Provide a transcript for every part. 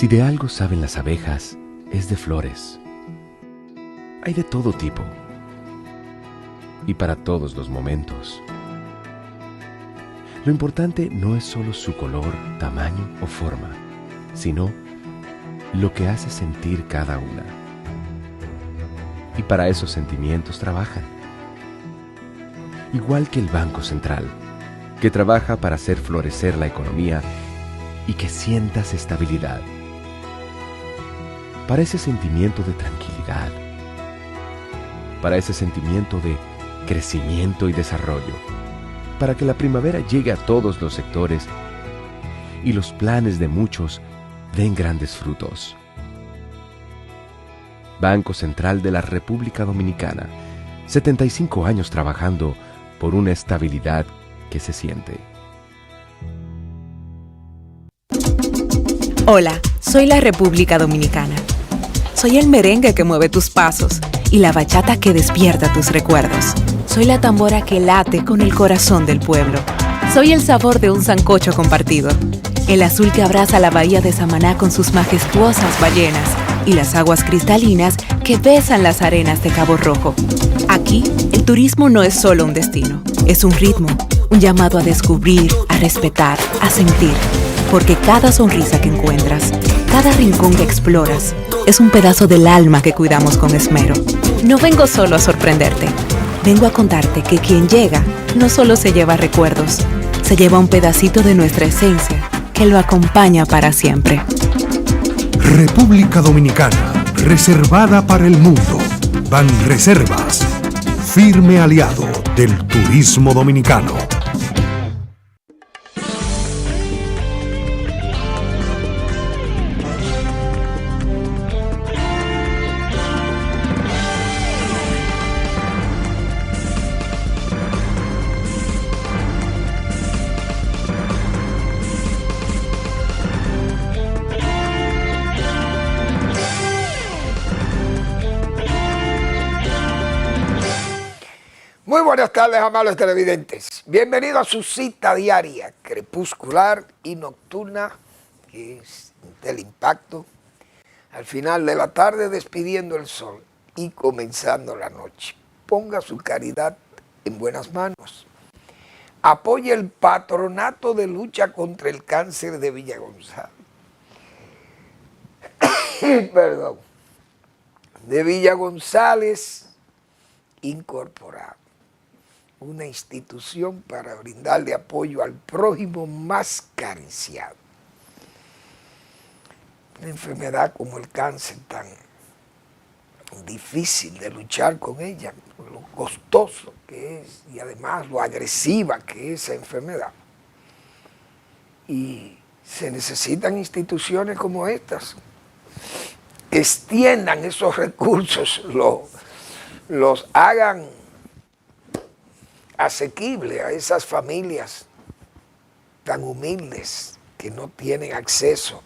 Si de algo saben las abejas, es de flores. Hay de todo tipo y para todos los momentos. Lo importante no es solo su color, tamaño o forma, sino lo que hace sentir cada una. Y para esos sentimientos trabajan. Igual que el Banco Central, que trabaja para hacer florecer la economía y que sientas estabilidad. Para ese sentimiento de tranquilidad. Para ese sentimiento de crecimiento y desarrollo. Para que la primavera llegue a todos los sectores y los planes de muchos den grandes frutos. Banco Central de la República Dominicana, 75 años trabajando por una estabilidad que se siente. Hola, soy la República Dominicana. Soy el merengue que mueve tus pasos y la bachata que despierta tus recuerdos. Soy la tambora que late con el corazón del pueblo. Soy el sabor de un sancocho compartido. El azul que abraza la bahía de Samaná con sus majestuosas ballenas y las aguas cristalinas que besan las arenas de Cabo Rojo. Aquí, el turismo no es solo un destino, es un ritmo, un llamado a descubrir, a respetar, a sentir. Porque cada sonrisa que encuentras, cada rincón que exploras, es un pedazo del alma que cuidamos con esmero. No vengo solo a sorprenderte, vengo a contarte que quien llega no solo se lleva recuerdos, se lleva un pedacito de nuestra esencia que lo acompaña para siempre. República Dominicana, reservada para el mundo. Banreservas, firme aliado del turismo dominicano. Muy buenas tardes, amables televidentes. Bienvenidos a su cita diaria, crepuscular y nocturna, que es del impacto. Al final de la tarde, despidiendo el sol y comenzando la noche. Ponga su caridad en buenas manos. Apoye el patronato de lucha contra el cáncer de Villa González. Perdón. De Villa González Incorporado. Una institución para brindarle apoyo al prójimo más carenciado. Una enfermedad como el cáncer tan difícil de luchar con ella, lo costoso que es y además lo agresiva que es esa enfermedad. Y se necesitan instituciones como estas que extiendan esos recursos, los hagan asequible a esas familias tan humildes que no tienen acceso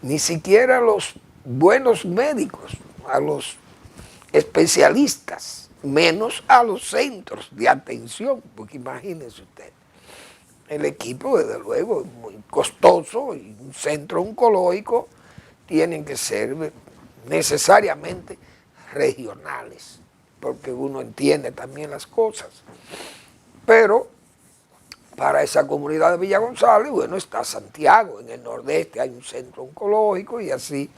ni siquiera a los buenos médicos, a los especialistas, menos a los centros de atención, porque imagínense usted, el equipo desde luego es muy costoso y un centro oncológico tienen que ser necesariamente regionales, porque uno entiende también las cosas. Pero para esa comunidad de Villa González, bueno, está Santiago, en el nordeste hay un centro oncológico y así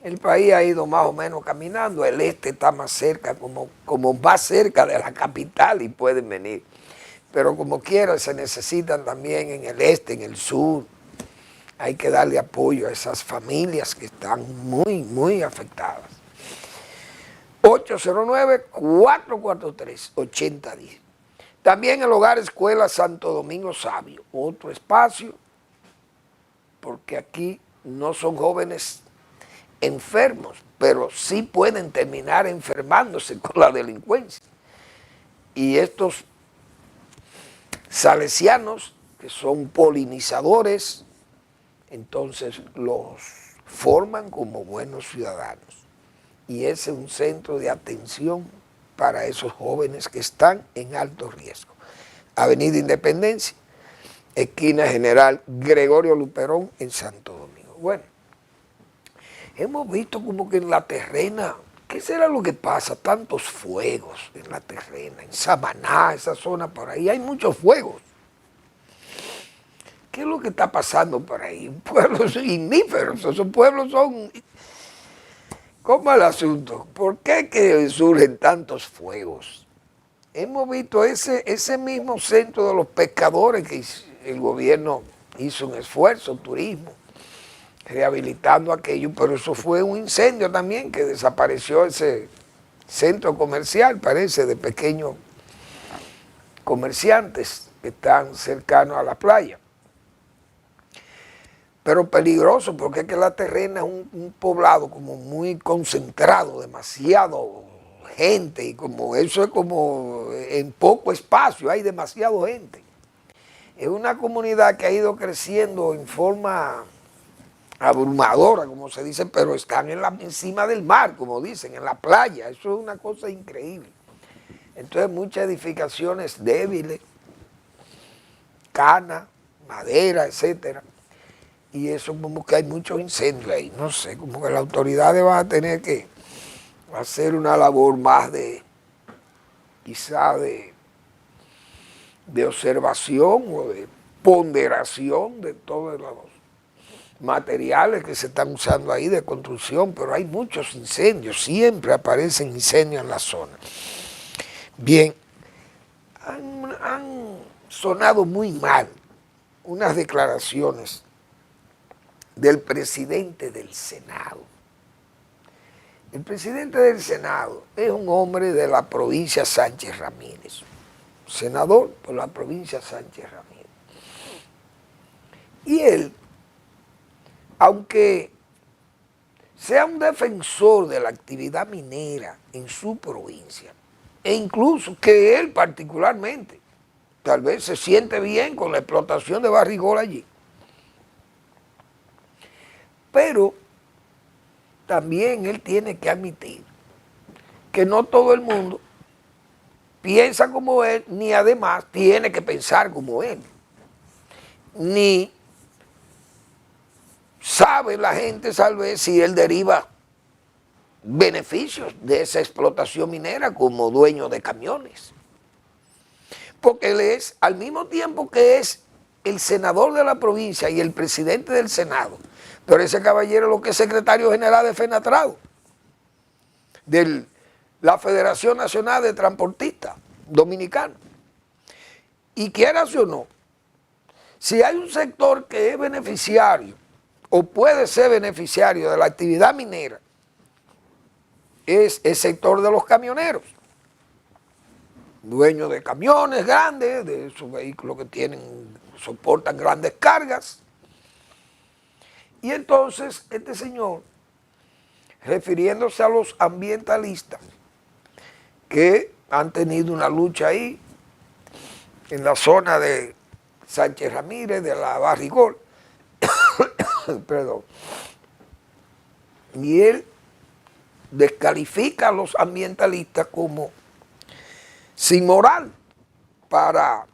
el país ha ido más o menos caminando. El este está más cerca, como más cerca de la capital y pueden venir. Pero como quiera, se necesitan también en el este, en el sur. Hay que darle apoyo a esas familias que están muy, muy afectadas. 809-443-8010. También el Hogar Escuela Santo Domingo Sabio, otro espacio, porque aquí no son jóvenes enfermos, pero sí pueden terminar enfermándose con la delincuencia. Y estos salesianos, que son polinizadores, entonces los forman como buenos ciudadanos. Y ese es un centro de atención para esos jóvenes que están en alto riesgo. Avenida Independencia, esquina General Gregorio Luperón en Santo Domingo. Bueno, hemos visto como que en la terrena, ¿qué será lo que pasa? Tantos fuegos en la terrena, en Samaná, esa zona por ahí, hay muchos fuegos. ¿Qué es lo que está pasando por ahí? Pueblos igníferos, esos pueblos son... ¿Cómo es el asunto? ¿Por qué que surgen tantos fuegos? Hemos visto ese mismo centro de los pescadores que el gobierno hizo un esfuerzo, turismo, rehabilitando aquello, pero eso fue un incendio también que desapareció ese centro comercial, parece, de pequeños comerciantes que están cercanos a la playa. Pero peligroso porque es que la terrena es un poblado como muy concentrado, demasiado gente, y como eso es como en poco espacio, hay demasiado gente. Es una comunidad que ha ido creciendo en forma abrumadora, como se dice, pero están encima del mar, como dicen, en la playa. Eso es una cosa increíble. Entonces muchas edificaciones débiles, cana, madera, etcétera. Y eso como que hay muchos incendios ahí, no sé, como que las autoridades van a tener que hacer una labor más de, quizá de observación o de ponderación de todos los materiales que se están usando ahí de construcción, pero hay muchos incendios, siempre aparecen incendios en la zona. Bien, han sonado muy mal unas declaraciones del presidente del Senado. El presidente del Senado es un hombre de la provincia Sánchez Ramírez, senador por la provincia Sánchez Ramírez. Y él, aunque sea un defensor de la actividad minera en su provincia, e incluso que él particularmente tal vez se siente bien con la explotación de Barrigol allí, pero también él tiene que admitir que no todo el mundo piensa como él, ni además tiene que pensar como él, ni sabe la gente tal vez si él deriva beneficios de esa explotación minera como dueño de camiones. Porque él es, al mismo tiempo que es el senador de la provincia y el presidente del Senado, pero ese caballero es lo que es secretario general de FENATRADO, de la Federación Nacional de Transportistas Dominicanos. Y quieras o no, si hay un sector que es beneficiario o puede ser beneficiario de la actividad minera, es el sector de los camioneros, dueños de camiones grandes, de esos vehículos que soportan grandes cargas. Y entonces este señor, refiriéndose a los ambientalistas que han tenido una lucha ahí en la zona de Sánchez Ramírez, de la Barrigol, perdón, y él descalifica a los ambientalistas como sin moral para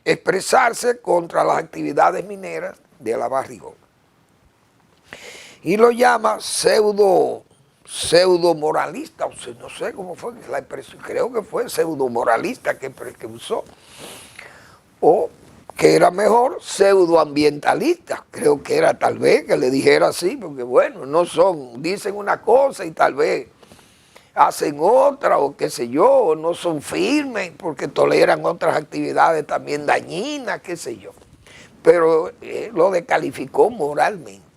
expresarse contra las actividades mineras de la Barrigol. Y lo llama pseudo moralista, o sea, no sé cómo fue la expresión, creo que fue pseudo moralista que usó, o que era mejor pseudo ambientalista, creo que era tal vez que le dijera así, porque bueno, dicen una cosa y tal vez hacen otra, o qué sé yo, o no son firmes porque toleran otras actividades también dañinas, qué sé yo, pero lo descalificó moralmente.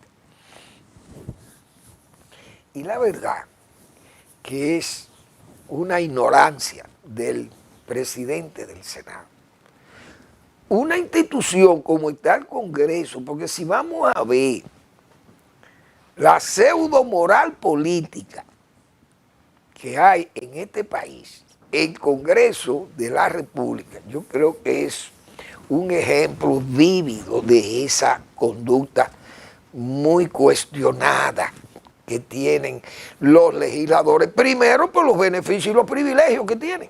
Y la verdad que es una ignorancia del presidente del Senado. Una institución como está el Congreso, porque si vamos a ver la pseudo moral política que hay en este país, el Congreso de la República, yo creo que es un ejemplo vívido de esa conducta muy cuestionada que tienen los legisladores, primero por los beneficios y los privilegios que tienen.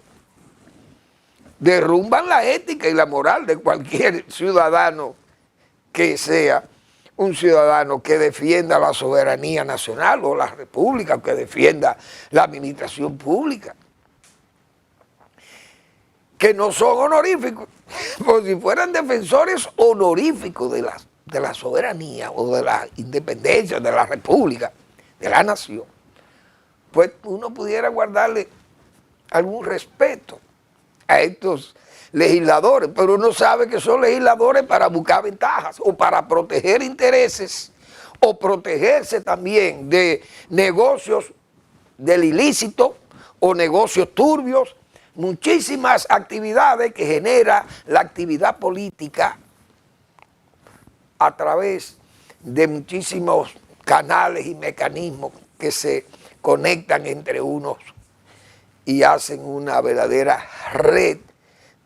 Derrumban la ética y la moral de cualquier ciudadano que sea un ciudadano que defienda la soberanía nacional o la república, que defienda la administración pública, que no son honoríficos, como si fueran defensores honoríficos de la soberanía o de la independencia, de la república, de la nación, pues uno pudiera guardarle algún respeto a estos legisladores, pero uno sabe que son legisladores para buscar ventajas o para proteger intereses o protegerse también de negocios del ilícito o negocios turbios, muchísimas actividades que genera la actividad política a través de muchísimos canales y mecanismos que se conectan entre unos y hacen una verdadera red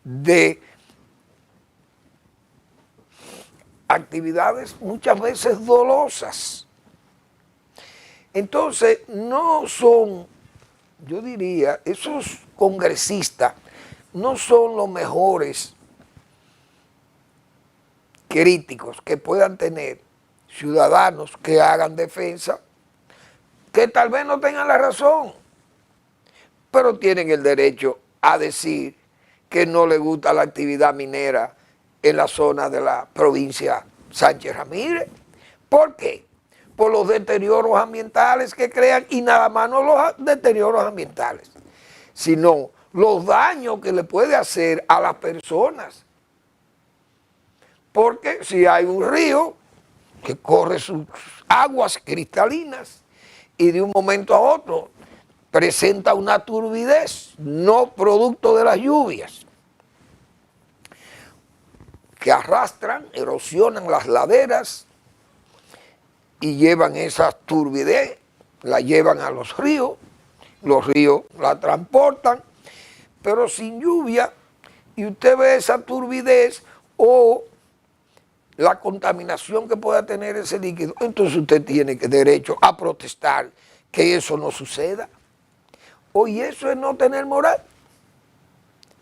de actividades muchas veces dolosas. Entonces, no son, yo diría, esos congresistas no son los mejores críticos que puedan tener ciudadanos que hagan defensa, que tal vez no tengan la razón, pero tienen el derecho a decir que no le gusta la actividad minera en la zona de la provincia Sánchez Ramírez. ¿Por qué? Por los deterioros ambientales que crean, y nada más no los deterioros ambientales, sino los daños que le puede hacer a las personas. Porque si hay un río que corre sus aguas cristalinas y de un momento a otro presenta una turbidez, no producto de las lluvias, que arrastran, erosionan las laderas y llevan esa turbidez, la llevan a los ríos la transportan, pero sin lluvia, y usted ve esa turbidez o la contaminación que pueda tener ese líquido, entonces usted tiene derecho a protestar que eso no suceda. Hoy eso es no tener moral,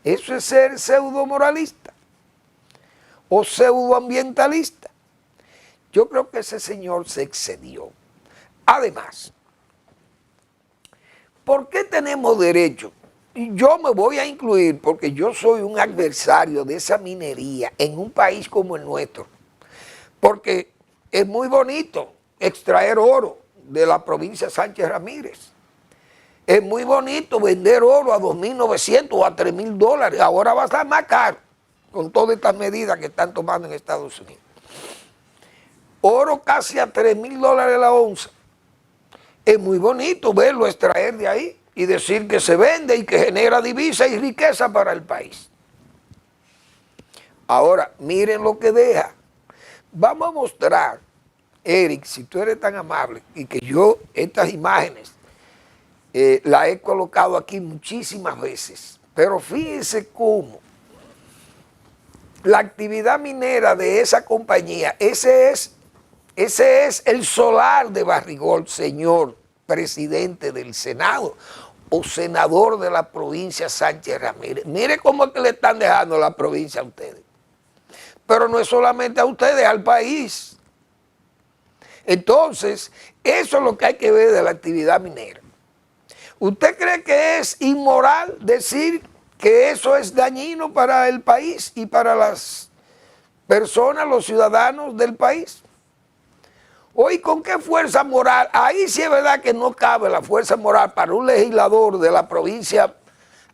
eso es ser pseudo moralista o pseudoambientalista. Yo creo que ese señor se excedió. Además, ¿por qué tenemos derecho? Y yo me voy a incluir porque yo soy un adversario de esa minería en un país como el nuestro, porque es muy bonito extraer oro de la provincia Sánchez Ramírez. Es muy bonito vender oro a $2.900 o a $3.000. Ahora va a estar más caro con todas estas medidas que están tomando en Estados Unidos. Oro casi a $3.000 la onza. Es muy bonito verlo extraer de ahí y decir que se vende y que genera divisa y riqueza para el país. Ahora, miren lo que deja. Vamos a mostrar, Eric, si tú eres tan amable, y que yo estas imágenes la he colocado aquí muchísimas veces, pero fíjense cómo la actividad minera de esa compañía, ese es el solar de Barrigol, señor presidente del Senado o senador de la provincia Sánchez Ramírez. Mire cómo que le están dejando la provincia a ustedes. Pero no es solamente a ustedes, al país. Entonces, eso es lo que hay que ver de la actividad minera. ¿Usted cree que es inmoral decir que eso es dañino para el país y para las personas, los ciudadanos del país? Hoy, ¿con qué fuerza moral? Ahí sí es verdad que no cabe la fuerza moral para un legislador de la provincia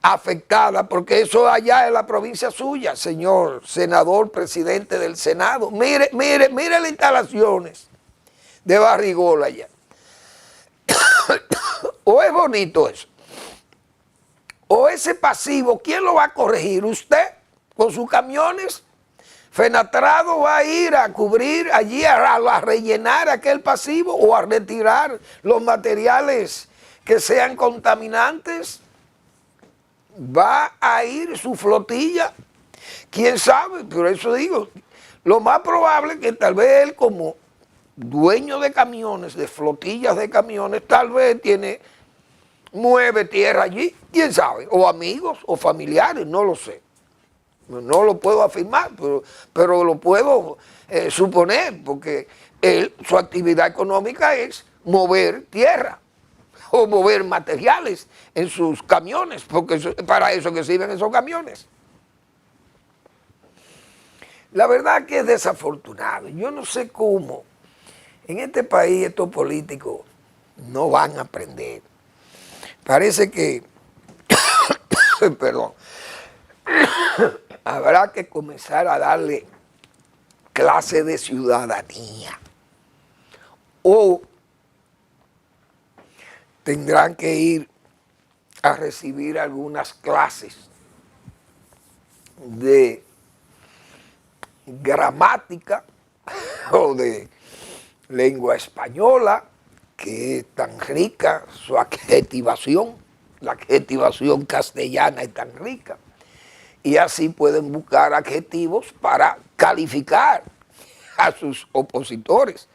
afectada, porque eso allá es la provincia suya, señor senador, presidente del Senado. Mire las instalaciones de Barrigol allá. ¿O es bonito eso? ¿O ese pasivo, quién lo va a corregir? ¿Usted con sus camiones? Fenatrado va a ir a cubrir allí, a rellenar aquel pasivo o a retirar los materiales que sean contaminantes. Va a ir su flotilla, quién sabe, por eso digo, lo más probable es que tal vez él como dueño de camiones, de flotillas de camiones, tal vez mueve tierra allí, quién sabe, o amigos o familiares, no lo sé. No lo puedo afirmar, pero lo puedo suponer, porque su actividad económica es mover tierra o mover materiales en sus camiones, porque para eso que sirven esos camiones. La verdad que es desafortunado. Yo no sé cómo en este país estos políticos no van a aprender. Parece que, perdón, habrá que comenzar a darle clase de ciudadanía. O tendrán que ir a recibir algunas clases de gramática o de lengua española, que es tan rica, su adjetivación, la adjetivación castellana es tan rica, y así pueden buscar adjetivos para calificar a sus opositores,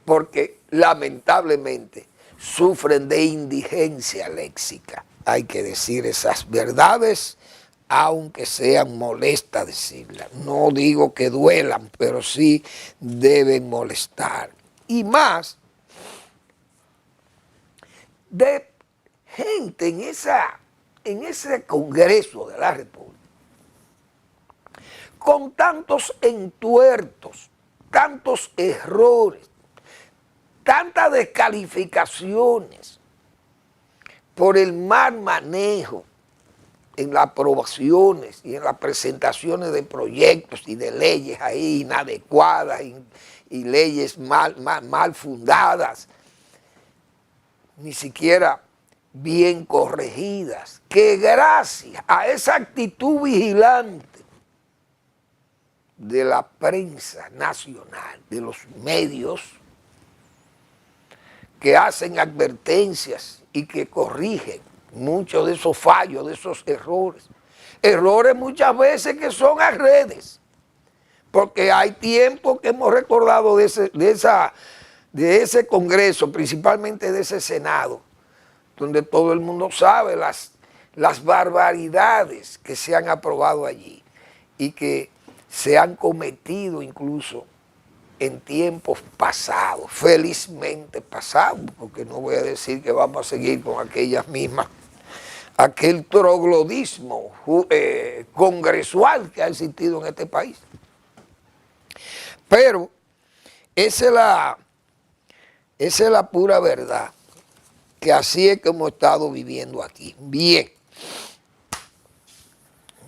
porque lamentablemente sufren de indigencia léxica. Hay que decir esas verdades, aunque sean molestas decirlas. No digo que duelan, pero sí deben molestar. Y más de gente en ese Congreso de la República, con tantos entuertos, tantos errores, tantas descalificaciones por el mal manejo en las aprobaciones y en las presentaciones de proyectos y de leyes ahí inadecuadas y leyes mal fundadas, ni siquiera bien corregidas, que gracias a esa actitud vigilante de la prensa nacional, de los medios, que hacen advertencias y que corrigen muchos de esos fallos, de esos errores. Errores muchas veces que son adredes, porque hay tiempo que hemos recordado de ese Congreso, principalmente de ese Senado, donde todo el mundo sabe las barbaridades que se han aprobado allí y que se han cometido incluso en tiempos pasados, felizmente pasados, porque no voy a decir que vamos a seguir con aquellas mismas, aquel troglodismo congresual que ha existido en este país. Pero esa es la pura verdad, que así es que hemos estado viviendo aquí. Bien.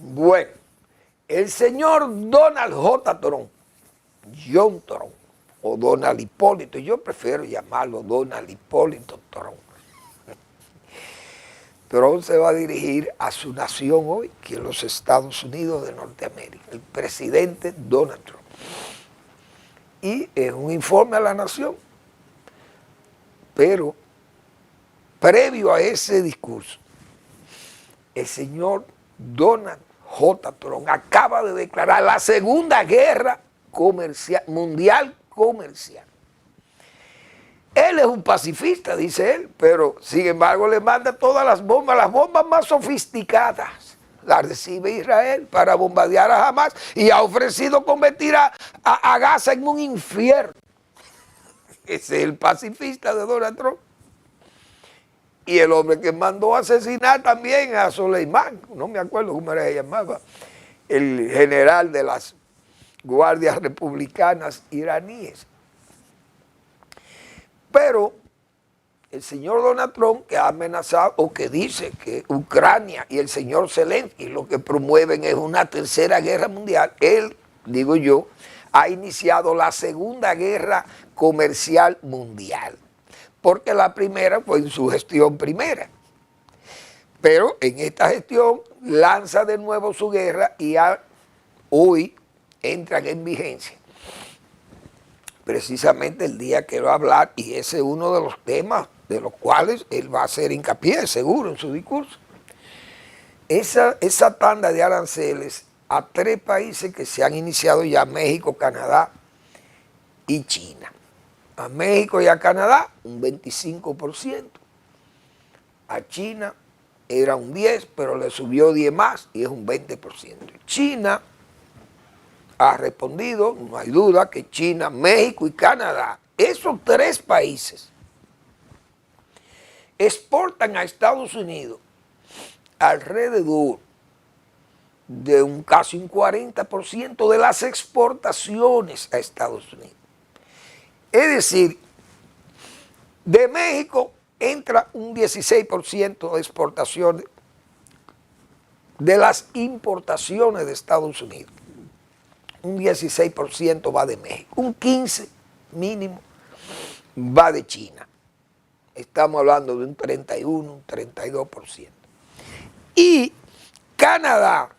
Bueno, el señor Donald J. Trump, John Trump, o Donald Hipólito, yo prefiero llamarlo Donald Hipólito Trump. Trump se va a dirigir a su nación hoy, que es los Estados Unidos de Norteamérica, el presidente Donald Trump. Y es un informe a la nación, pero previo a ese discurso, el señor Donald J. Trump acaba de declarar la Segunda Guerra Mundial comercial. Él es un pacifista, dice él, pero sin embargo le manda todas las bombas más sofisticadas. Las recibe Israel para bombardear a Hamas y ha ofrecido convertir a Gaza en un infierno. Ese es el pacifista de Donald Trump. Y el hombre que mandó a asesinar también a Soleimán, no me acuerdo cómo era se llamaba, el general de las guardias republicanas iraníes. Pero el señor Donald Trump, que ha amenazado o que dice que Ucrania y el señor Zelensky lo que promueven es una tercera guerra mundial, él, digo yo, ha iniciado la Segunda Guerra Comercial Mundial, porque la primera fue en su gestión primera. Pero en esta gestión lanza de nuevo su guerra y hoy entran en vigencia. Precisamente el día que va a hablar, y ese es uno de los temas de los cuales él va a hacer hincapié, seguro, en su discurso. Esa tanda de aranceles a 3 países que se han iniciado ya: México, Canadá y China. A México y a Canadá un 25%, a China era un 10, pero le subió 10 más y es un 20%. China ha respondido, no hay duda que China, México y Canadá, esos tres países, exportan a Estados Unidos alrededor de casi un 40% de las exportaciones a Estados Unidos. Es decir, de México entra un 16% de exportaciones de las importaciones de Estados Unidos. Un 16% va de México, un 15% mínimo va de China. Estamos hablando de un 31, un 32%. Y Canadá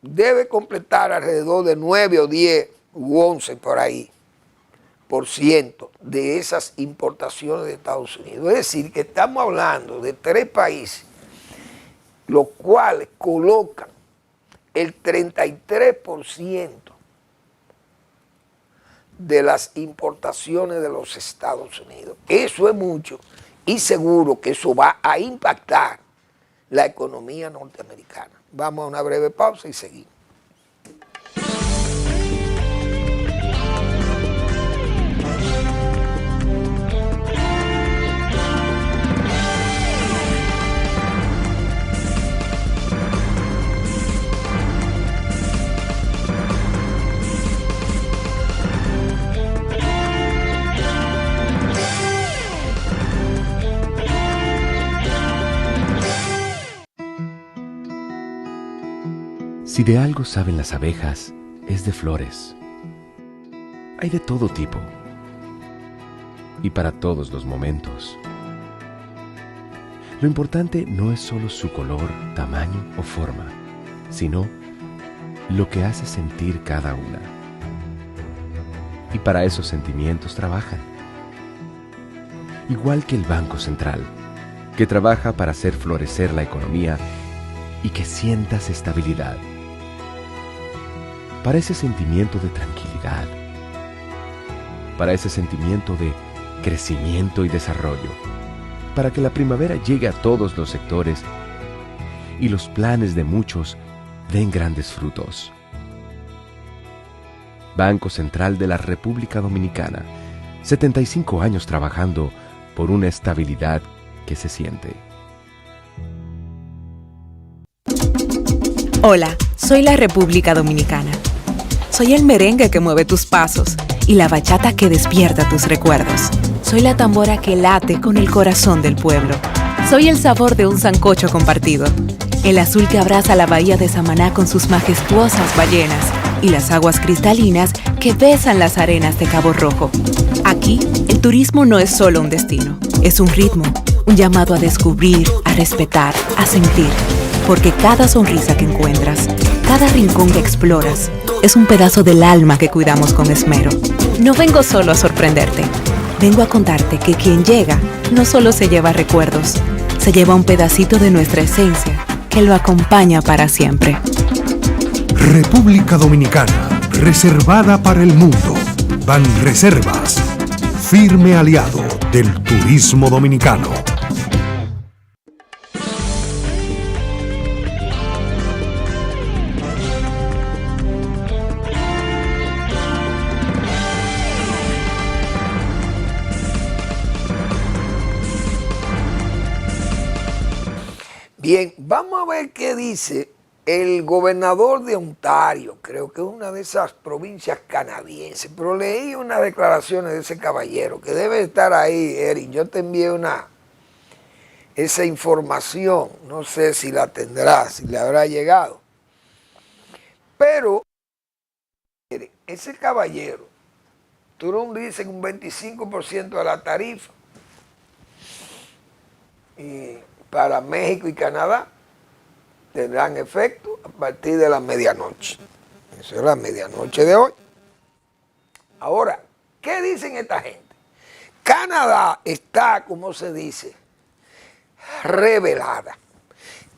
debe completar alrededor de 9 o 10 u 11 por ahí por ciento de esas importaciones de Estados Unidos. Es decir, que estamos hablando de tres países, los cuales colocan el 33% de las importaciones de los Estados Unidos. Eso es mucho y seguro que eso va a impactar la economía norteamericana. Vamos a una breve pausa y seguimos. Si de algo saben las abejas, es de flores. Hay de todo tipo y para todos los momentos. Lo importante no es solo su color, tamaño o forma, sino lo que hace sentir cada una. Y para esos sentimientos trabajan. Igual que el Banco Central, que trabaja para hacer florecer la economía y que sientas estabilidad. Para ese sentimiento de tranquilidad, para ese sentimiento de crecimiento y desarrollo, para que la primavera llegue a todos los sectores y los planes de muchos den grandes frutos. Banco Central de la República Dominicana, 75 años trabajando por una estabilidad que se siente. Hola, soy la República Dominicana. Soy el merengue que mueve tus pasos y la bachata que despierta tus recuerdos. Soy la tambora que late con el corazón del pueblo. Soy el sabor de un sancocho compartido, el azul que abraza la bahía de Samaná con sus majestuosas ballenas y las aguas cristalinas que besan las arenas de Cabo Rojo. Aquí, el turismo no es solo un destino, es un ritmo, un llamado a descubrir, a respetar, a sentir. Porque cada sonrisa que encuentras, cada rincón que exploras, es un pedazo del alma que cuidamos con esmero. No vengo solo a sorprenderte, vengo a contarte que quien llega no solo se lleva recuerdos, se lleva un pedacito de nuestra esencia que lo acompaña para siempre. República Dominicana, reservada para el mundo. Banreservas, firme aliado del turismo dominicano. Bien, vamos a ver qué dice el gobernador de Ontario, creo que es una de esas provincias canadienses, pero leí unas declaraciones de ese caballero, que debe estar ahí, Eric. Yo te envié esa información, no sé si la tendrá, si le habrá llegado. Pero ese caballero, Trump dice que un 25% de la tarifa para México y Canadá tendrán efecto a partir de la medianoche. Eso es la medianoche de hoy. Ahora, ¿qué dicen esta gente? Canadá está, como se dice, revelada.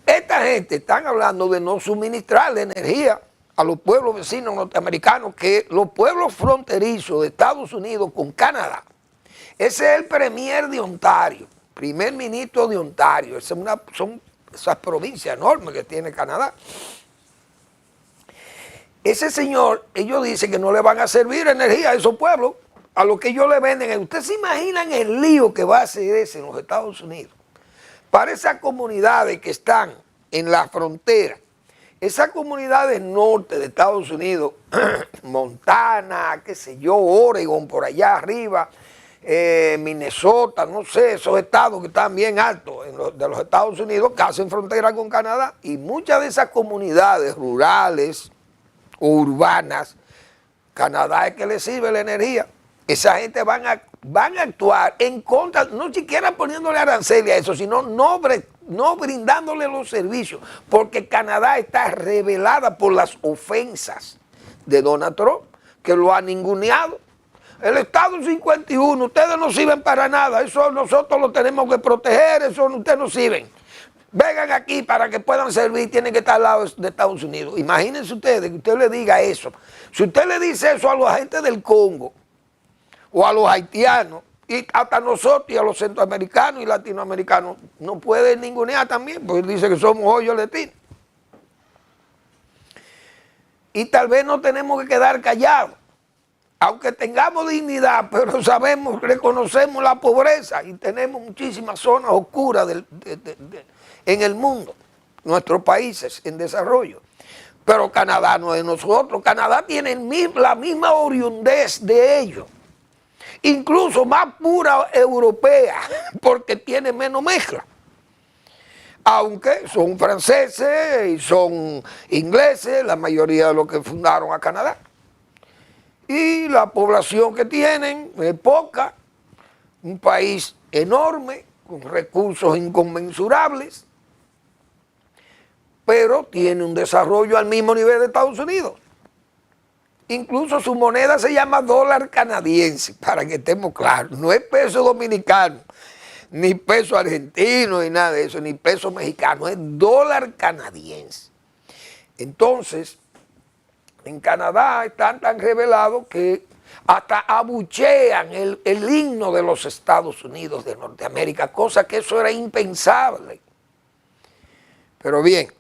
Esta gente están hablando de no suministrarle energía a los pueblos vecinos norteamericanos, que los pueblos fronterizos de Estados Unidos con Canadá. Ese es el premier de Ontario, primer ministro de Ontario. Son esas provincias enormes que tiene Canadá. Ese señor, ellos dicen que no le van a servir energía a esos pueblos, a lo que ellos le venden. ¿Ustedes se imaginan el lío que va a hacer ese en los Estados Unidos? Para esas comunidades que están en la frontera, esas comunidades norte de Estados Unidos, Montana, qué sé yo, Oregon, por allá arriba, Minnesota, no sé, esos estados que están bien altos de los Estados Unidos, que hacen frontera con Canadá, y muchas de esas comunidades rurales o urbanas, Canadá es que le sirve la energía. Esa gente van a actuar en contra, no siquiera poniéndole aranceles a eso, sino no brindándole los servicios, porque Canadá está rebelada por las ofensas de Donald Trump, que lo ha ninguneado. El Estado 51, ustedes no sirven para nada, eso nosotros lo tenemos que proteger, eso ustedes no sirven. Vengan aquí para que puedan servir, tienen que estar al lado de Estados Unidos. Imagínense ustedes que usted le diga eso. Si usted le dice eso a los agentes del Congo, o a los haitianos, y hasta nosotros y a los centroamericanos y latinoamericanos, no puede ningunear también, porque dice que somos hoyos latinos. Y tal vez no tenemos que quedar callados, aunque tengamos dignidad, pero sabemos, reconocemos la pobreza y tenemos muchísimas zonas oscuras en el mundo, nuestros países en desarrollo. Pero Canadá no es nosotros, Canadá tiene la misma oriundez de ellos. Incluso más pura europea, porque tiene menos mezcla. Aunque son franceses y son ingleses, la mayoría de los que fundaron a Canadá. Y la población que tienen es poca, un país enorme, con recursos inconmensurables, pero tiene un desarrollo al mismo nivel de Estados Unidos. Incluso su moneda se llama dólar canadiense, para que estemos claros. No es peso dominicano, ni peso argentino, ni nada de eso, ni peso mexicano, es dólar canadiense. Entonces, en Canadá están tan revelados que hasta abuchean el himno de los Estados Unidos de Norteamérica, cosa que eso era impensable. Pero bien,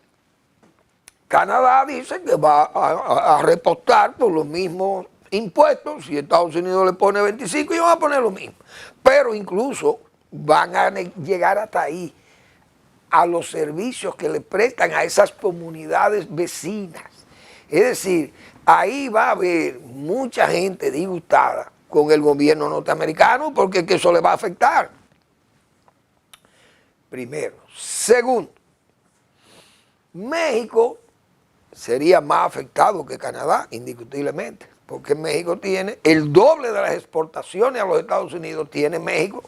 Canadá dice que va a repostar por los mismos impuestos, y Estados Unidos le pone 25 y van a poner lo mismo. Pero incluso van a llegar hasta ahí, a los servicios que le prestan a esas comunidades vecinas. Es decir, ahí va a haber mucha gente disgustada con el gobierno norteamericano porque que eso le va a afectar. Primero. Segundo, México sería más afectado que Canadá, indiscutiblemente, porque México tiene el doble de las exportaciones a los Estados Unidos, tiene México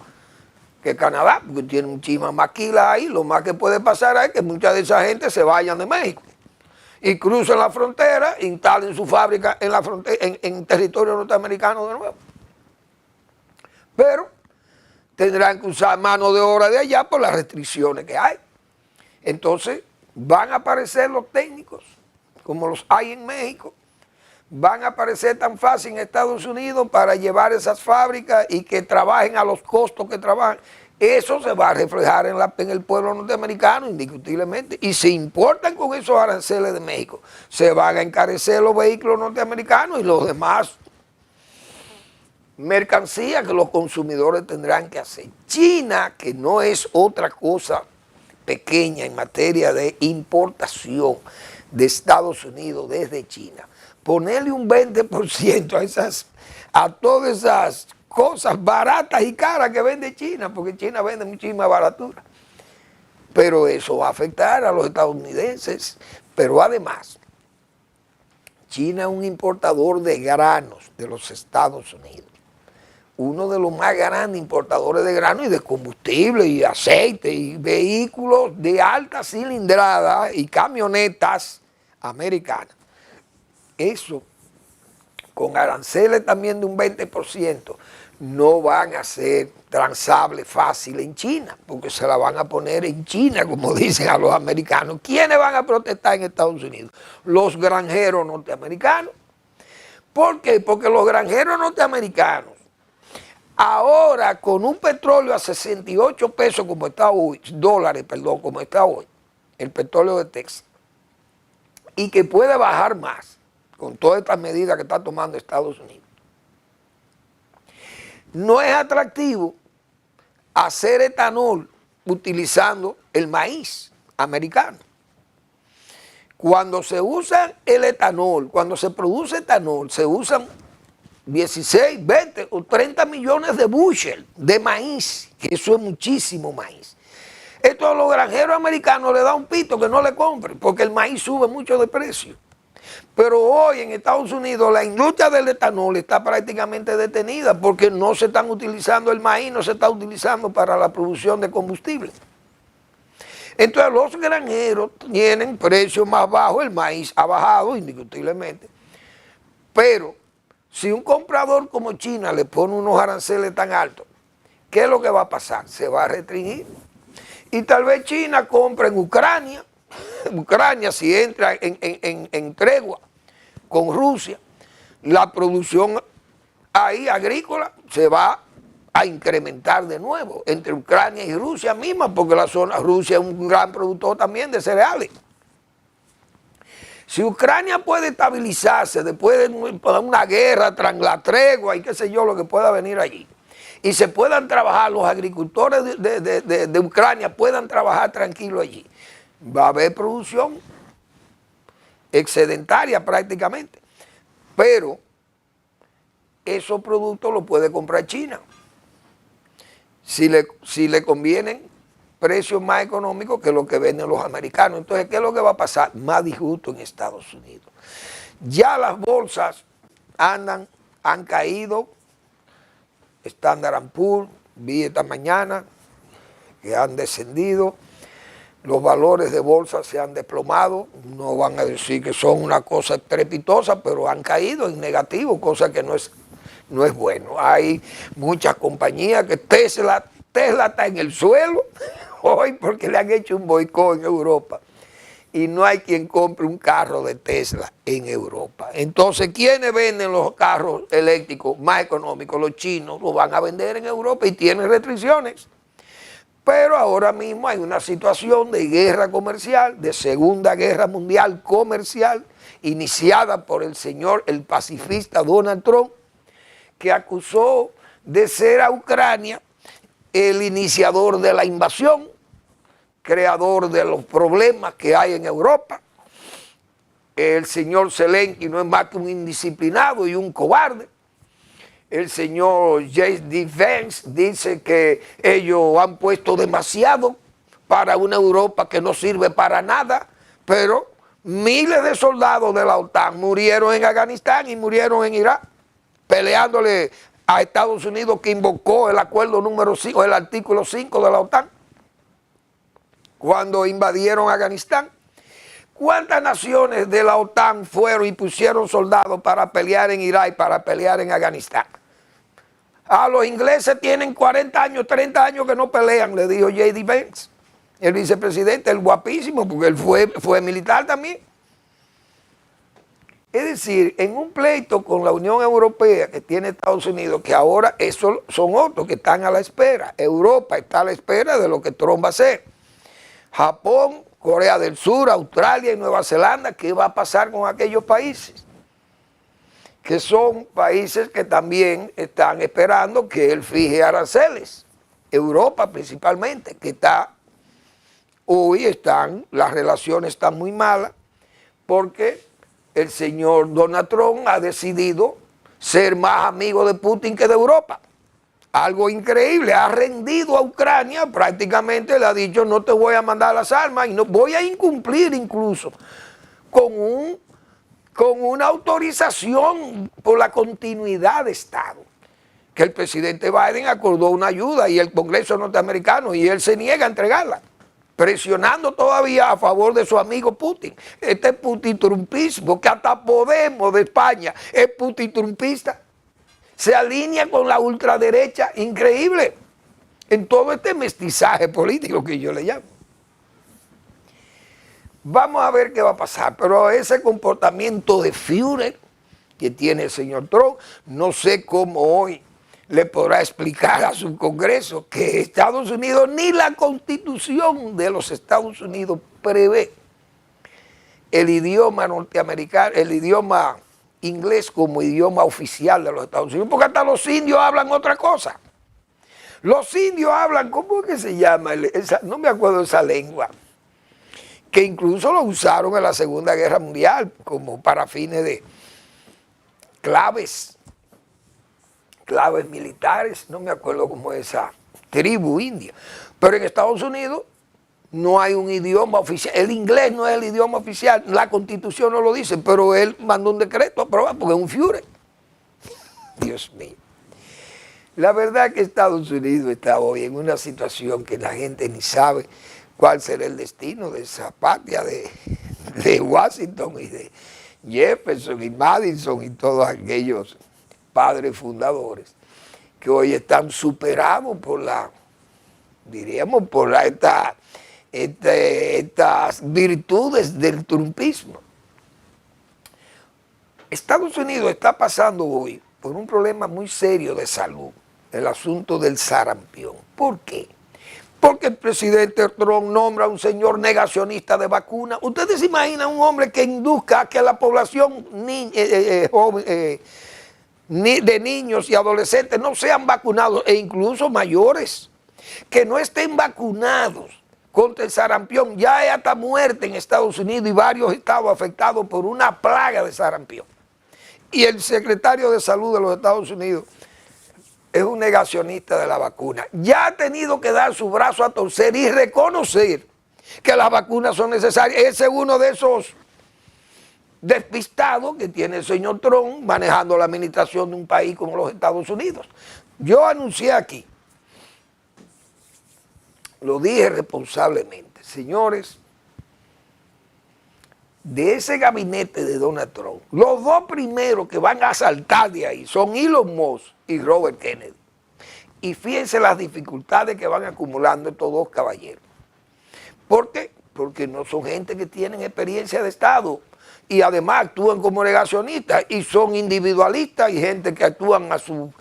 que Canadá, porque tiene muchísimas maquilas ahí. Lo más que puede pasar es que mucha de esa gente se vayan de México y crucen la frontera, instalen su fábrica en la frontera, en territorio norteamericano de nuevo. Pero tendrán que usar mano de obra de allá por las restricciones que hay. Entonces van a aparecer los técnicos, como los hay en México, van a aparecer tan fácil en Estados Unidos para llevar esas fábricas y que trabajen a los costos que trabajan. Eso se va a reflejar en el pueblo norteamericano, indiscutiblemente. Y si importan con esos aranceles de México, se van a encarecer los vehículos norteamericanos y los demás mercancías que los consumidores tendrán que hacer. China, que no es otra cosa pequeña en materia de importación de Estados Unidos desde China, ponerle un 20% a todas esas cosas baratas y caras que vende China, porque China vende muchísima baratura. Pero eso va a afectar a los estadounidenses. Pero además, China es un importador de granos de los Estados Unidos. Uno de los más grandes importadores de granos y de combustible y aceite y vehículos de alta cilindrada y camionetas americanas. Eso, con aranceles también de un 20%, no van a ser transables fácil en China, porque se la van a poner en China, como dicen a los americanos. ¿Quiénes van a protestar en Estados Unidos? Los granjeros norteamericanos. ¿Por qué? Porque los granjeros norteamericanos, ahora con un petróleo a 68 pesos como está hoy, dólares, perdón, como está hoy, el petróleo de Texas, y que puede bajar más con todas estas medidas que está tomando Estados Unidos, no es atractivo hacer etanol utilizando el maíz americano. Cuando se usa el etanol, cuando se produce etanol, se usan 16, 20 o 30 millones de bushel de maíz, que eso es muchísimo maíz. Esto a los granjeros americanos les da un pito que no le compren, porque el maíz sube mucho de precio. Pero hoy en Estados Unidos la industria del etanol está prácticamente detenida porque no se están utilizando el maíz, no se está utilizando para la producción de combustible. Entonces los granjeros tienen precios más bajos, el maíz ha bajado indiscutiblemente, pero si un comprador como China le pone unos aranceles tan altos, ¿qué es lo que va a pasar? Se va a restringir. Y tal vez China compre en Ucrania. Ucrania, si entra en tregua con Rusia, la producción ahí agrícola se va a incrementar de nuevo entre Ucrania y Rusia misma, porque la zona Rusia es un gran productor también de cereales. Si Ucrania puede estabilizarse después de una guerra tras la tregua y qué sé yo, lo que pueda venir allí, y se puedan trabajar, los agricultores de Ucrania puedan trabajar tranquilos allí, va a haber producción excedentaria prácticamente, pero esos productos los puede comprar China. Si le convienen precios más económicos que lo que venden los americanos. Entonces, ¿qué es lo que va a pasar? Más disgusto en Estados Unidos. Ya las bolsas han caído. Standard & Poor's, vi esta mañana que han descendido. Los valores de bolsa se han desplomado. No van a decir que son una cosa estrepitosa, pero han caído en negativo, cosa que no es bueno. Hay muchas compañías que Tesla está en el suelo hoy porque le han hecho un boicot en Europa y no hay quien compre un carro de Tesla en Europa. Entonces, ¿quiénes venden los carros eléctricos más económicos? Los chinos los van a vender en Europa y tienen restricciones. Pero ahora mismo hay una situación de guerra comercial, de Segunda Guerra Mundial comercial, iniciada por el señor, el pacifista Donald Trump, que acusó de ser a Ucrania el iniciador de la invasión, creador de los problemas que hay en Europa. El señor Zelensky no es más que un indisciplinado y un cobarde. El señor J.D. Vance dice que ellos han puesto demasiado para una Europa que no sirve para nada, pero miles de soldados de la OTAN murieron en Afganistán y murieron en Irak, peleándole a Estados Unidos, que invocó el acuerdo número 5, el artículo 5 de la OTAN, cuando invadieron Afganistán. ¿Cuántas naciones de la OTAN fueron y pusieron soldados para pelear en Irak y para pelear en Afganistán? Los ingleses tienen 40 años, 30 años que no pelean, le dijo J.D. Vance, el vicepresidente, el guapísimo, porque él fue militar también. Es decir, en un pleito con la Unión Europea que tiene Estados Unidos, que ahora esos son otros que están a la espera. Europa está a la espera de lo que Trump va a hacer. Japón, Corea del Sur, Australia y Nueva Zelanda, ¿qué va a pasar con aquellos países? Que son países que también están esperando que él fije aranceles. Europa principalmente, que las relaciones están muy malas porque el señor Donald Trump ha decidido ser más amigo de Putin que de Europa. Algo increíble, ha rendido a Ucrania, prácticamente le ha dicho no te voy a mandar las armas y no voy a incumplir incluso con una autorización por la continuidad de Estado, que el presidente Biden acordó una ayuda y el Congreso norteamericano y él se niega a entregarla, presionando todavía a favor de su amigo Putin. Este putin-trumpismo, que hasta Podemos de España es putin-trumpista, se alinea con la ultraderecha, increíble, en todo este mestizaje político que yo le llamo. Vamos a ver qué va a pasar, pero ese comportamiento de Führer que tiene el señor Trump, no sé cómo hoy le podrá explicar a su Congreso que Estados Unidos, ni la Constitución de los Estados Unidos prevé el idioma norteamericano, el idioma inglés como idioma oficial de los Estados Unidos, porque hasta los indios hablan otra cosa. Los indios hablan, ¿cómo es que se llama? No me acuerdo de esa lengua, que incluso lo usaron en la Segunda Guerra Mundial como para fines de claves militares, no me acuerdo cómo es esa tribu india. Pero en Estados Unidos no hay un idioma oficial, el inglés no es el idioma oficial, la Constitución no lo dice, pero él mandó un decreto a aprobar porque es un Führer. Dios mío. La verdad es que Estados Unidos está hoy en una situación que la gente ni sabe cuál será el destino de esa patria de Washington y de Jefferson y Madison y todos aquellos padres fundadores que hoy están superados por estas virtudes del trumpismo. Estados Unidos está pasando hoy por un problema muy serio de salud, el asunto del sarampión. ¿Por qué? Porque el presidente Trump nombra a un señor negacionista de vacunas. ¿Ustedes se imaginan un hombre que induzca a que la población de niños y adolescentes no sean vacunados, e incluso mayores, que no estén vacunados contra el sarampión? Ya hay hasta muerte en Estados Unidos y varios estados afectados por una plaga de sarampión. Y el secretario de Salud de los Estados Unidos es un negacionista de la vacuna. Ya ha tenido que dar su brazo a torcer y reconocer que las vacunas son necesarias. Ese es uno de esos despistados que tiene el señor Trump manejando la administración de un país como los Estados Unidos. Yo anuncié aquí, lo dije responsablemente, señores, de ese gabinete de Donald Trump, los dos primeros que van a saltar de ahí son Elon Musk y Robert Kennedy. Y fíjense las dificultades que van acumulando estos dos caballeros. ¿Por qué? Porque no son gente que tienen experiencia de Estado y además actúan como negacionistas y son individualistas y gente que actúan a su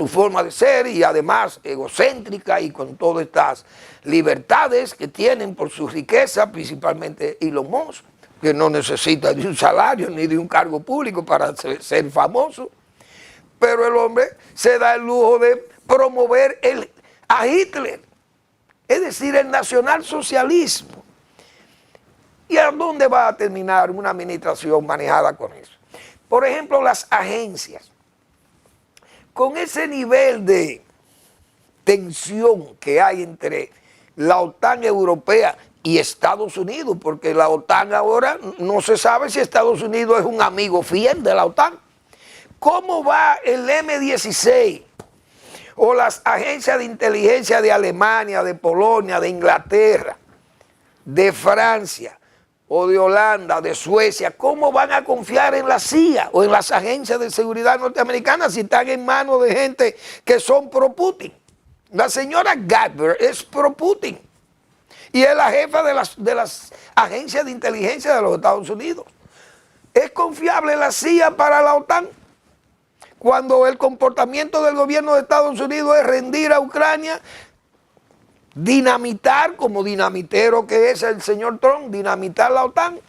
forma de ser y además egocéntrica y con todas estas libertades que tienen por su riqueza, principalmente Elon Musk, que no necesita de un salario ni de un cargo público para ser famoso, pero el hombre se da el lujo de promover a Hitler, es decir, el nacionalsocialismo. ¿Y a dónde va a terminar una administración manejada con eso? Por ejemplo, las agencias, con ese nivel de tensión que hay entre la OTAN europea y Estados Unidos, porque la OTAN ahora no se sabe si Estados Unidos es un amigo fiel de la OTAN. ¿Cómo va el M-16 o las agencias de inteligencia de Alemania, de Polonia, de Inglaterra, de Francia o de Holanda, de Suecia? ¿Cómo van a confiar en la CIA o en las agencias de seguridad norteamericanas si están en manos de gente que son pro-Putin? La señora Gabbard es pro-Putin y es la jefa de las agencias de inteligencia de los Estados Unidos. ¿Es confiable la CIA para la OTAN cuando el comportamiento del gobierno de Estados Unidos es rendir a Ucrania, dinamitar, como dinamitero que es el señor Trump, dinamitar la OTAN?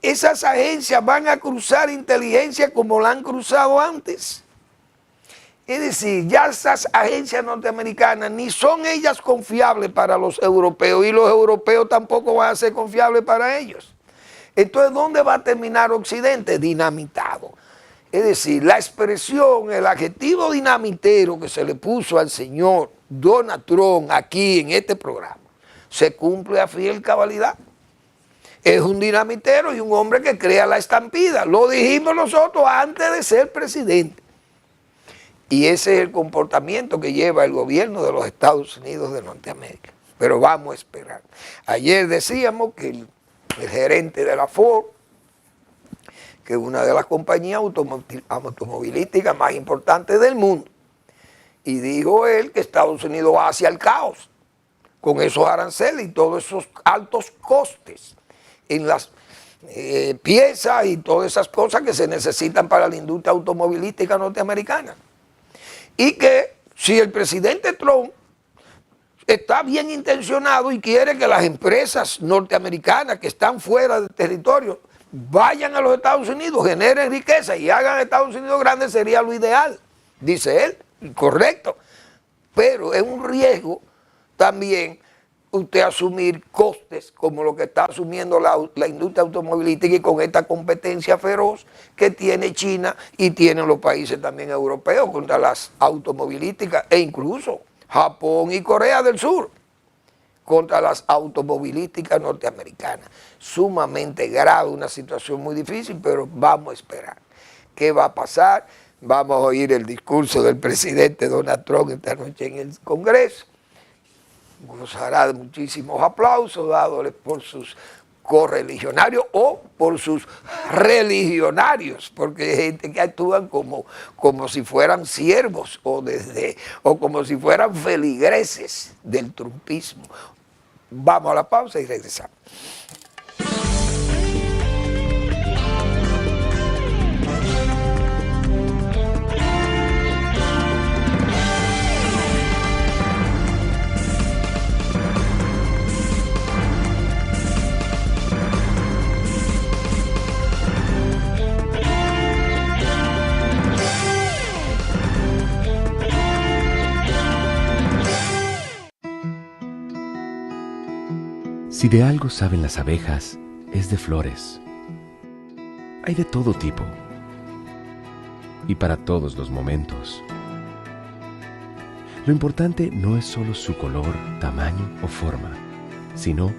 Esas agencias van a cruzar inteligencia como la han cruzado antes. Es decir, ya esas agencias norteamericanas ni son ellas confiables para los europeos y los europeos tampoco van a ser confiables para ellos. Entonces, ¿dónde va a terminar Occidente? Dinamitado. Es decir, la expresión, el adjetivo dinamitero que se le puso al señor Donald Trump aquí en este programa, se cumple a fiel cabalidad. Es un dinamitero y un hombre que crea la estampida. Lo dijimos nosotros antes de ser presidente. Y ese es el comportamiento que lleva el gobierno de los Estados Unidos de Norteamérica. Pero vamos a esperar. Ayer decíamos que el gerente de la Ford, que es una de las compañías automovilísticas más importantes del mundo, y dijo él que Estados Unidos va hacia el caos con esos aranceles y todos esos altos costes en las piezas y todas esas cosas que se necesitan para la industria automovilística norteamericana. Y que si el presidente Trump está bien intencionado y quiere que las empresas norteamericanas que están fuera del territorio vayan a los Estados Unidos, generen riqueza y hagan Estados Unidos grande, sería lo ideal, dice él, y correcto. Pero es un riesgo también usted asumir costes como lo que está asumiendo la industria automovilística y con esta competencia feroz que tiene China y tienen los países también europeos contra las automovilísticas e incluso Japón y Corea del Sur contra las automovilísticas norteamericanas. Sumamente grave, una situación muy difícil, pero vamos a esperar. ¿Qué va a pasar? Vamos a oír el discurso del presidente Donald Trump esta noche en el Congreso. Gozará de muchísimos aplausos dados por sus correligionarios o por sus religionarios, porque hay gente que actúan como si fueran siervos o como si fueran feligreses del trumpismo. Vamos a la pausa y regresamos. Si de algo saben las abejas, es de flores. Hay de todo tipo y para todos los momentos. Lo importante no es solo su color, tamaño o forma, sino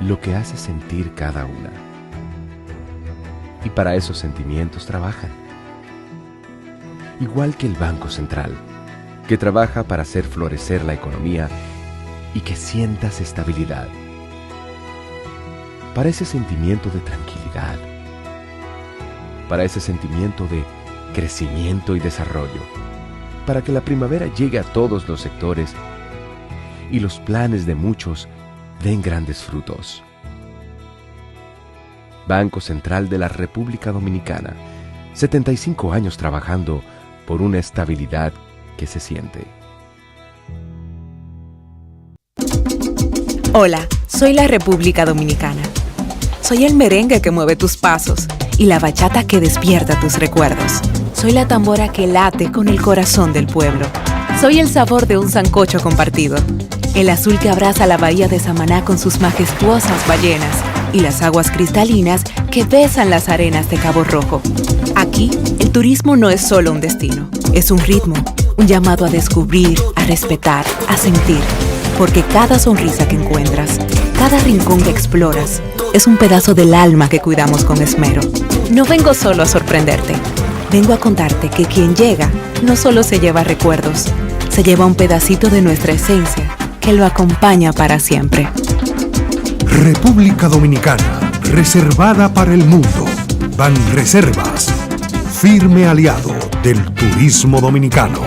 lo que hace sentir cada una. Y para esos sentimientos trabajan. Igual que el Banco Central, que trabaja para hacer florecer la economía y que sientas estabilidad. Para ese sentimiento de tranquilidad, para ese sentimiento de crecimiento y desarrollo, para que la primavera llegue a todos los sectores y los planes de muchos den grandes frutos. Banco Central de la República Dominicana, 75 años trabajando por una estabilidad que se siente. Hola, soy la República Dominicana. Soy el merengue que mueve tus pasos y la bachata que despierta tus recuerdos. Soy la tambora que late con el corazón del pueblo. Soy el sabor de un sancocho compartido, el azul que abraza la bahía de Samaná con sus majestuosas ballenas y las aguas cristalinas que besan las arenas de Cabo Rojo. Aquí, el turismo no es solo un destino, es un ritmo, un llamado a descubrir, a respetar, a sentir. Porque cada sonrisa que encuentras, cada rincón que exploras, es un pedazo del alma que cuidamos con esmero. No vengo solo a sorprenderte, vengo a contarte que quien llega no solo se lleva recuerdos, se lleva un pedacito de nuestra esencia que lo acompaña para siempre. República Dominicana, reservada para el mundo. Banreservas, firme aliado del turismo dominicano.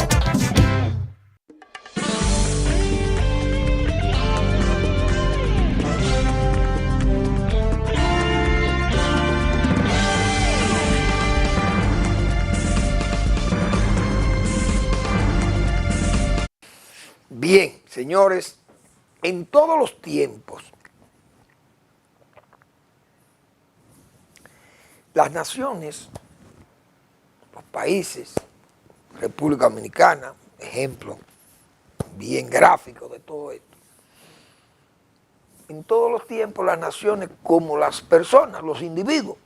Bien, señores, en todos los tiempos, las naciones, los países, República Dominicana, ejemplo bien gráfico de todo esto, en todos los tiempos las naciones como las personas, los individuos,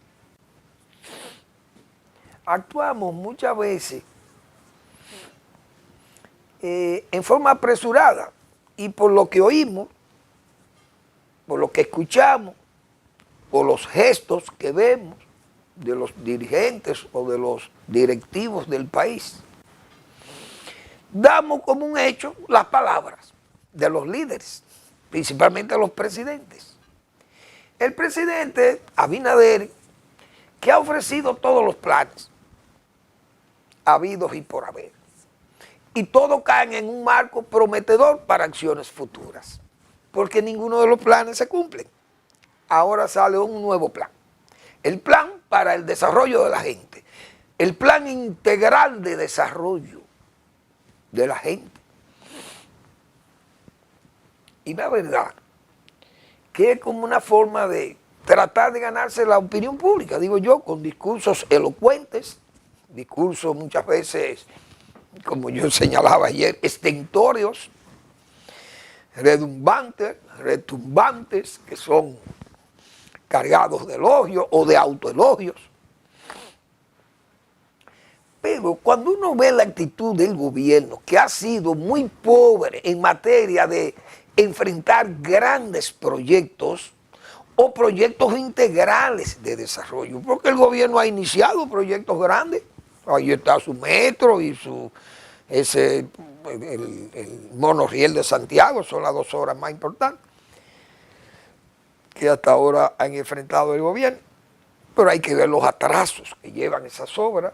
actuamos muchas veces en forma apresurada y por lo que oímos, por lo que escuchamos, por los gestos que vemos de los dirigentes o de los directivos del país, damos como un hecho las palabras de los líderes, principalmente los presidentes. El presidente Abinader, que ha ofrecido todos los planes habidos y por haber, y todos caen en un marco prometedor para acciones futuras, porque ninguno de los planes se cumple. Ahora sale un nuevo plan, el plan para el desarrollo de la gente, el plan integral de desarrollo de la gente. Y la verdad que es como una forma de tratar de ganarse la opinión pública, digo yo, con discursos elocuentes, discursos muchas veces, como yo señalaba ayer, estentóreos, retumbantes, que son cargados de elogios o de autoelogios. Pero cuando uno ve la actitud del gobierno, que ha sido muy pobre en materia de enfrentar grandes proyectos o proyectos integrales de desarrollo, porque el gobierno ha iniciado proyectos grandes, ahí está su metro y el monorriel de Santiago, son las 2 obras más importantes que hasta ahora han enfrentado el gobierno, pero hay que ver los atrasos que llevan esas obras.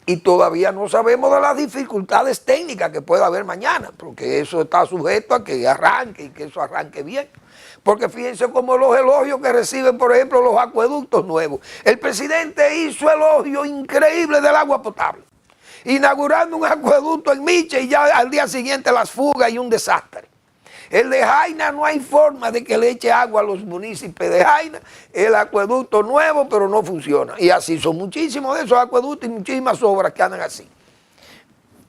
Y todavía no sabemos de las dificultades técnicas que pueda haber mañana, porque eso está sujeto a que arranque y que eso arranque bien. Porque fíjense como los elogios que reciben, por ejemplo, los acueductos nuevos. El presidente hizo elogio increíble del agua potable, inaugurando un acueducto en Miche y ya al día siguiente las fugas y un desastre. El de Jaina no hay forma de que le eche agua a los municipios de Jaina, el acueducto nuevo, pero no funciona. Y así son muchísimos de esos acueductos y muchísimas obras que andan así.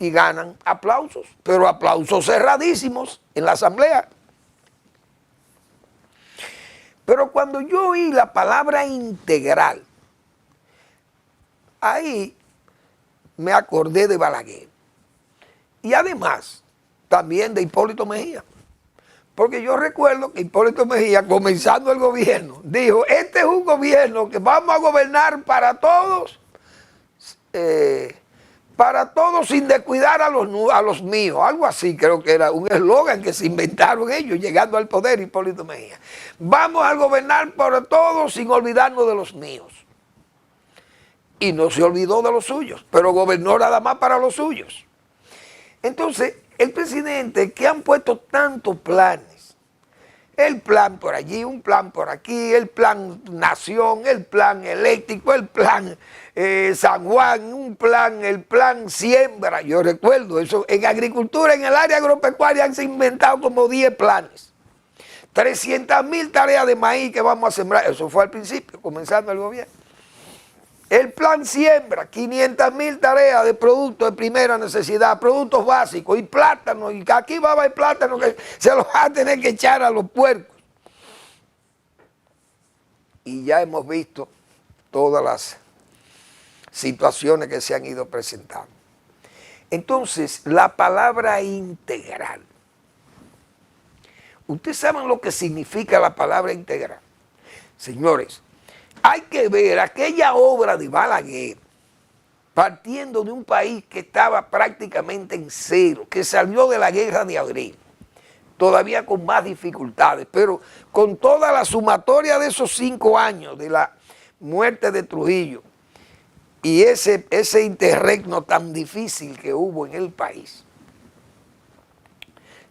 Y ganan aplausos, pero aplausos cerradísimos en la asamblea. Pero cuando yo oí la palabra integral, ahí me acordé de Balaguer. Y además, también de Hipólito Mejía. Porque yo recuerdo que Hipólito Mejía, comenzando el gobierno, dijo, este es un gobierno que vamos a gobernar para todos sin descuidar a los míos. Algo así creo que era un eslogan que se inventaron ellos, llegando al poder Hipólito Mejía. Vamos a gobernar para todos sin olvidarnos de los míos. Y no se olvidó de los suyos, pero gobernó nada más para los suyos. Entonces, el presidente que han puesto tantos planes, el plan por allí, un plan por aquí, el plan Nación, el plan eléctrico, el plan San Juan, el plan Siembra, yo recuerdo eso, en agricultura, en el área agropecuaria han se inventado como 10 planes, 300.000 tareas de maíz que vamos a sembrar, eso fue al principio, comenzando el gobierno. El plan Siembra, 500.000 tareas de productos de primera necesidad, productos básicos y plátanos, y aquí va a haber plátano que se los va a tener que echar a los puercos. Y ya hemos visto todas las situaciones que se han ido presentando. Entonces, la palabra integral. ¿Ustedes saben lo que significa la palabra integral? Señores, hay que ver aquella obra de Balaguer, partiendo de un país que estaba prácticamente en cero, que salió de la guerra de abril, todavía con más dificultades, pero con toda la sumatoria de esos 5 años de la muerte de Trujillo y ese interregno tan difícil que hubo en el país.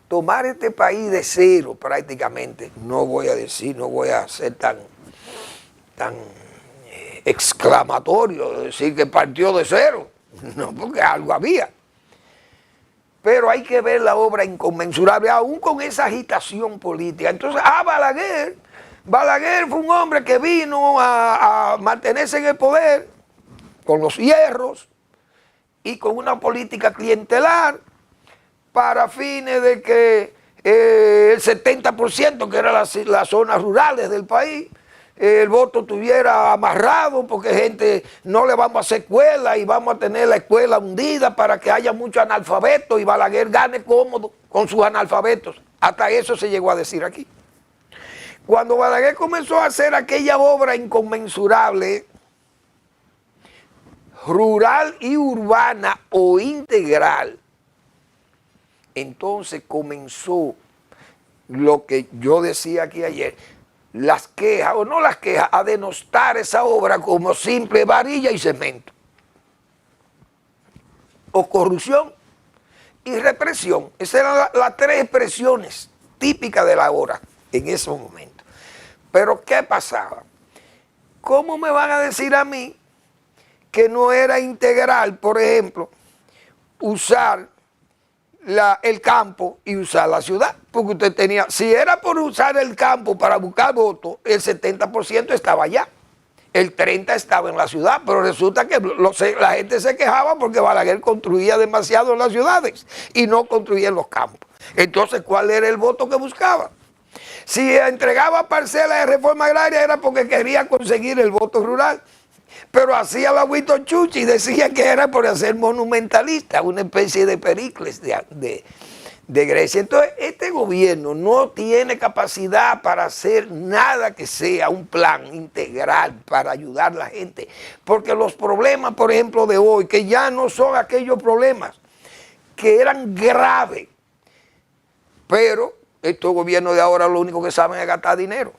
Tomar este país de cero prácticamente, no voy a ser tan exclamatorio, decir que partió de cero, no, porque algo había. Pero hay que ver la obra inconmensurable, aún con esa agitación política. Entonces, Balaguer fue un hombre que vino a mantenerse en el poder con los hierros y con una política clientelar para fines de que el 70%, que eran las zonas rurales del país, el voto estuviera amarrado, porque gente no le vamos a hacer escuela y vamos a tener la escuela hundida para que haya muchos analfabetos y Balaguer gane cómodo con sus analfabetos. Hasta eso se llegó a decir aquí. Cuando Balaguer comenzó a hacer aquella obra inconmensurable, rural y urbana o integral, entonces comenzó lo que yo decía aquí ayer, las quejas, o no las quejas, a denostar esa obra como simple varilla y cemento. O corrupción y represión. Esas eran las 3 expresiones típicas de la obra en esos momentos. Pero ¿qué pasaba? ¿Cómo me van a decir a mí que no era integral, por ejemplo, usar el campo y usar la ciudad, porque usted tenía, si era por usar el campo para buscar votos, el 70% estaba allá, el 30% estaba en la ciudad, pero resulta que la gente se quejaba porque Balaguer construía demasiado en las ciudades y no construía en los campos. Entonces, ¿cuál era el voto que buscaba? Si entregaba parcelas de reforma agraria era porque quería conseguir el voto rural, pero hacía la Huito Chuchi y decía que era por ser monumentalista, una especie de Pericles de Grecia. Entonces, este gobierno no tiene capacidad para hacer nada que sea un plan integral para ayudar a la gente, porque los problemas, por ejemplo, de hoy, que ya no son aquellos problemas que eran graves, pero estos gobiernos de ahora lo único que saben es gastar dinero.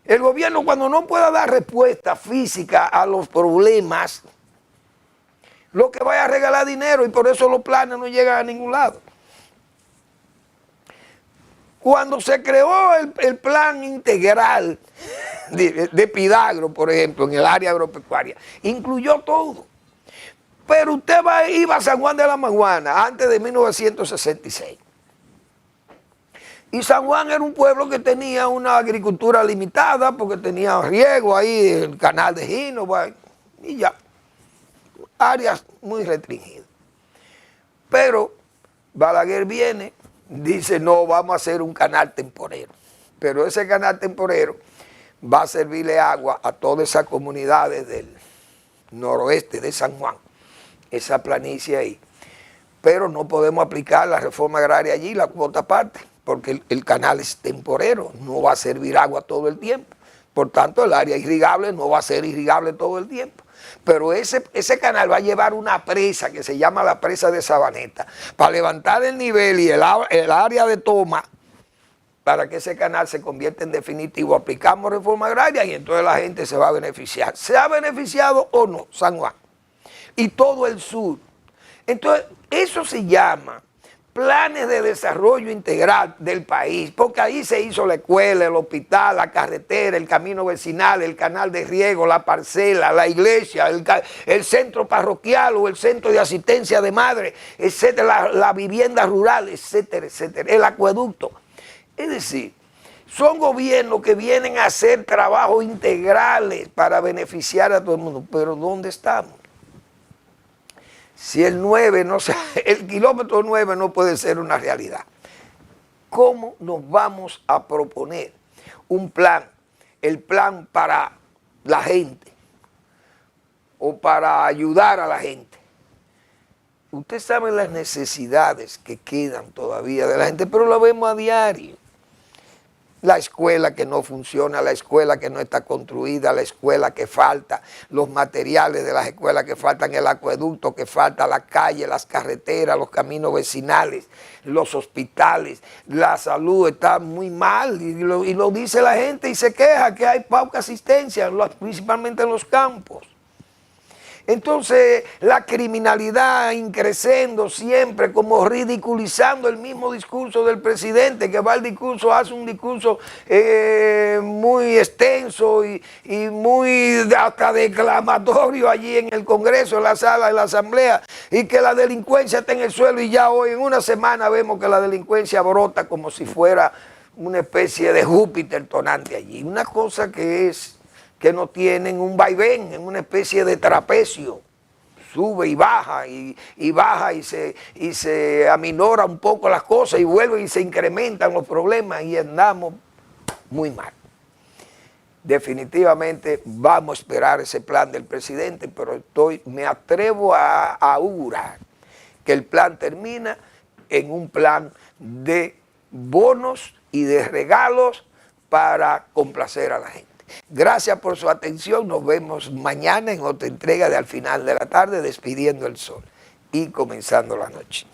El gobierno, cuando no pueda dar respuesta física a los problemas, lo que vaya a regalar dinero, y por eso los planes no llegan a ningún lado. Cuando se creó el plan integral de Pidagro, por ejemplo, en el área agropecuaria, incluyó todo. Pero usted iba a San Juan de la Maguana antes de 1966. Y San Juan era un pueblo que tenía una agricultura limitada porque tenía riego ahí, el canal de Gino, y ya, áreas muy restringidas. Pero Balaguer viene, dice, no, vamos a hacer un canal temporero. Pero ese canal temporero va a servirle agua a todas esas comunidades del noroeste de San Juan, esa planicie ahí. Pero no podemos aplicar la reforma agraria allí, la cuota aparte, porque el canal es temporero, no va a servir agua todo el tiempo. Por tanto, el área irrigable no va a ser irrigable todo el tiempo. Pero ese canal va a llevar una presa que se llama la presa de Sabaneta, para levantar el nivel y el área de toma, para que ese canal se convierta en definitivo. Aplicamos reforma agraria y entonces la gente se va a beneficiar. ¿Se ha beneficiado o no San Juan? Y todo el sur. Entonces, eso se llama planes de desarrollo integral del país, porque ahí se hizo la escuela, el hospital, la carretera, el camino vecinal, el canal de riego, la parcela, la iglesia, el centro parroquial o el centro de asistencia de madre, etcétera, la vivienda rural, etcétera, etcétera, el acueducto. Es decir, son gobiernos que vienen a hacer trabajos integrales para beneficiar a todo el mundo, pero ¿dónde estamos? Si el 9 el kilómetro 9 no puede ser una realidad, ¿cómo nos vamos a proponer un plan, el plan para la gente o para ayudar a la gente? Usted sabe las necesidades que quedan todavía de la gente, pero lo vemos a diario. La escuela que no funciona, la escuela que no está construida, la escuela que falta, los materiales de las escuelas que faltan, el acueducto que falta, la calle, las carreteras, los caminos vecinales, los hospitales, la salud está muy mal y lo dice la gente y se queja que hay poca asistencia, principalmente en los campos. Entonces, la criminalidad increciendo siempre, como ridiculizando el mismo discurso del presidente, que va al discurso, hace un discurso muy extenso y muy hasta declamatorio allí en el Congreso, en la sala de la Asamblea, y que la delincuencia está en el suelo y ya hoy en una semana vemos que la delincuencia brota como si fuera una especie de Júpiter tonante allí. Una cosa que no tienen un vaivén, en una especie de trapecio, sube y baja y se aminora un poco las cosas y vuelven y se incrementan los problemas y andamos muy mal. Definitivamente vamos a esperar ese plan del presidente, pero me atrevo a augurar que el plan termina en un plan de bonos y de regalos para complacer a la gente. Gracias por su atención, nos vemos mañana en otra entrega de Al Final de la Tarde, despidiendo el sol y comenzando la noche.